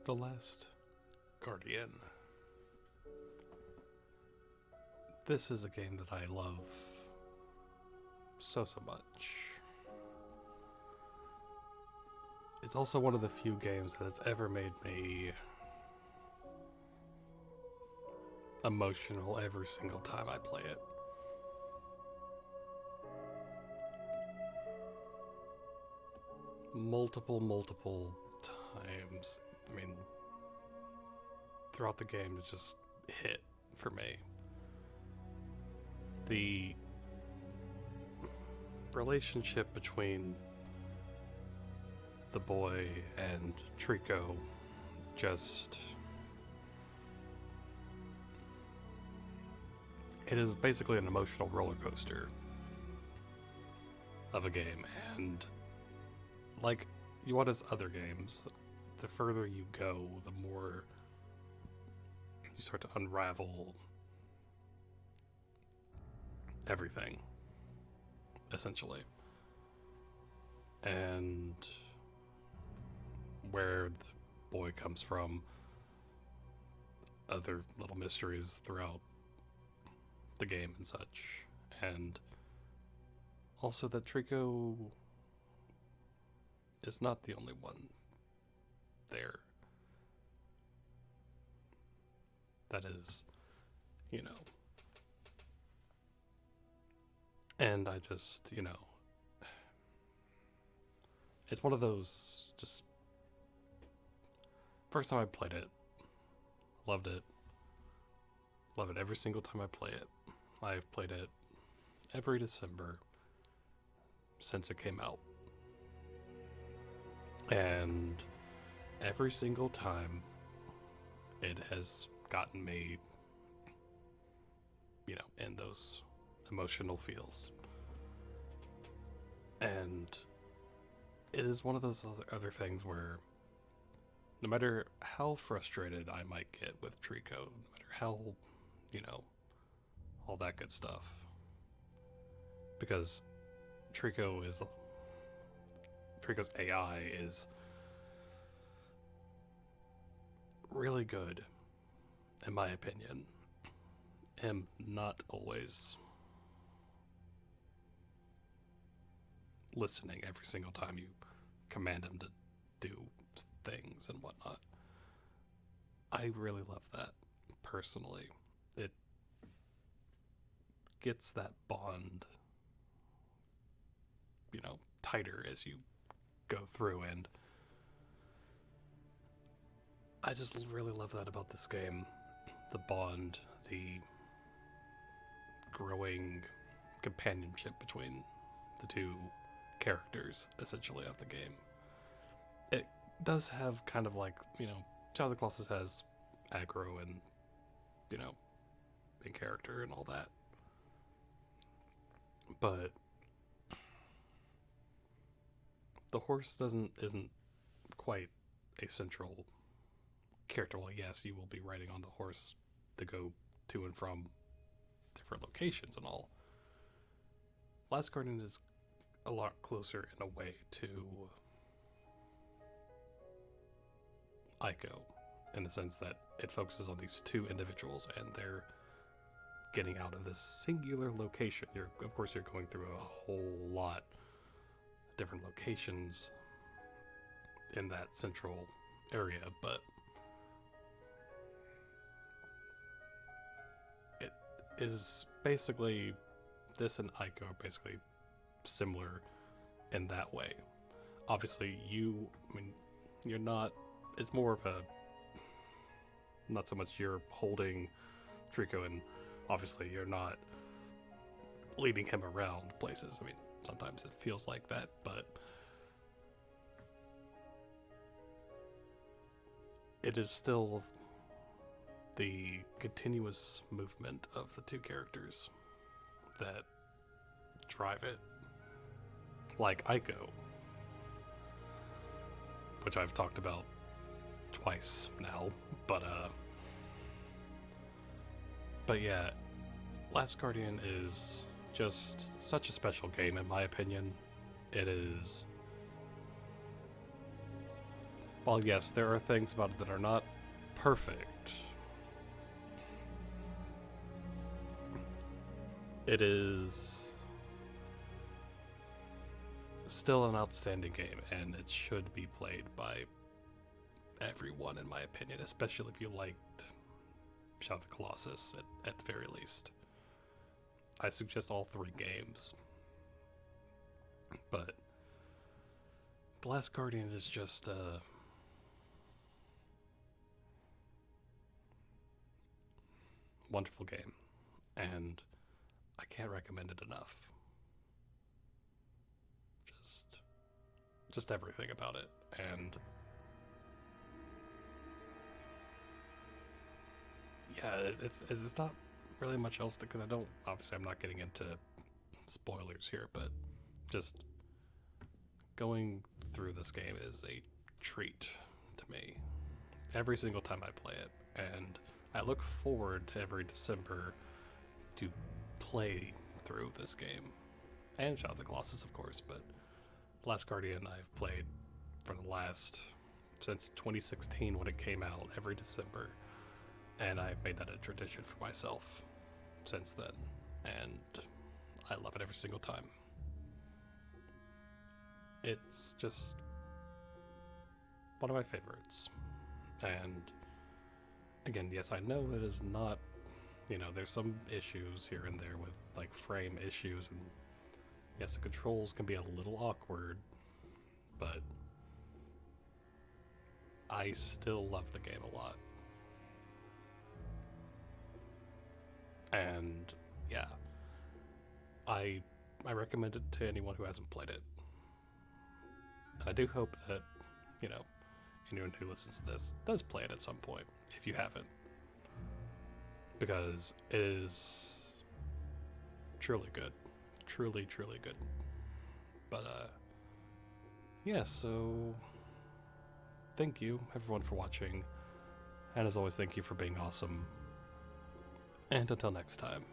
The Last Guardian. This is a game that I love so much. It's also one of the few games that has ever made me emotional every single time I play it. Multiple times. I mean, throughout the game, it just hit for me. The relationship between the boy and Trico just. It is basically an emotional roller coaster of a game, and like Iwata's other games, the further you go, the more you start to unravel everything, essentially. And where the boy comes from, other little mysteries throughout the game and such. And also that Trico is not the only one there. That is, you know. And I just, it's one of those just. First time I played it, loved it. Love it every single time I play it. I've played it every December since it came out. And every single time it has gotten me, in those emotional feels. And it is one of those other things where no matter how frustrated I might get with Trico, no matter how, all that good stuff, because Trico's AI is really good, in my opinion. Him not always listening every single time you command him to do things and whatnot. I really love that, personally. It gets that bond, tighter as you go through, and I just really love that about this game. The bond, the growing companionship between the two characters, essentially, of the game. It does have kind of like, Shadow of the Colossus has aggro and, main character and all that. But the horse isn't quite a central character. Well, yes, you will be riding on the horse to go to and from different locations and all. Last Guardian is a lot closer in a way to Ico, in the sense that it focuses on these two individuals and they're getting out of this singular location. Of course, you're going through a whole lot of different locations in that central area, but it is basically, this and Ico are basically similar in that way. Obviously, you're not, it's more of a, not so much you're holding Trico, and obviously you're not leading him around places. Sometimes it feels like that, but it is still the continuous movement of the two characters that drive it. Like Ico, which I've talked about twice now, but yeah, Last Guardian is just such a special game, in my opinion. It is while yes, there are things about it that are not perfect, it is still an outstanding game, and it should be played by everyone, in my opinion, especially if you liked Shadow of the Colossus at the very least. I suggest all 3 games, but The Last Guardian is just a wonderful game, and I can't recommend it enough. Just everything about it, and yeah, it's not really much else because I'm not getting into spoilers here, but just going through this game is a treat to me every single time I play it, and I look forward to every December to play through this game, and Shadow of the Colossus, of course, but Last Guardian I've played since 2016 when it came out every December, and I've made that a tradition for myself since then, and I love it every single time. It's just one of my favorites, and again, yes, I know it is not, there's some issues here and there with like frame issues, and yes, the controls can be a little awkward, but I still love the game a lot. And yeah, I recommend it to anyone who hasn't played it. And I do hope that, anyone who listens to this does play it at some point, if you haven't. Because it is truly good. Truly, truly good. But, yeah, so thank you, everyone, for watching. And as always, thank you for being awesome. And until next time.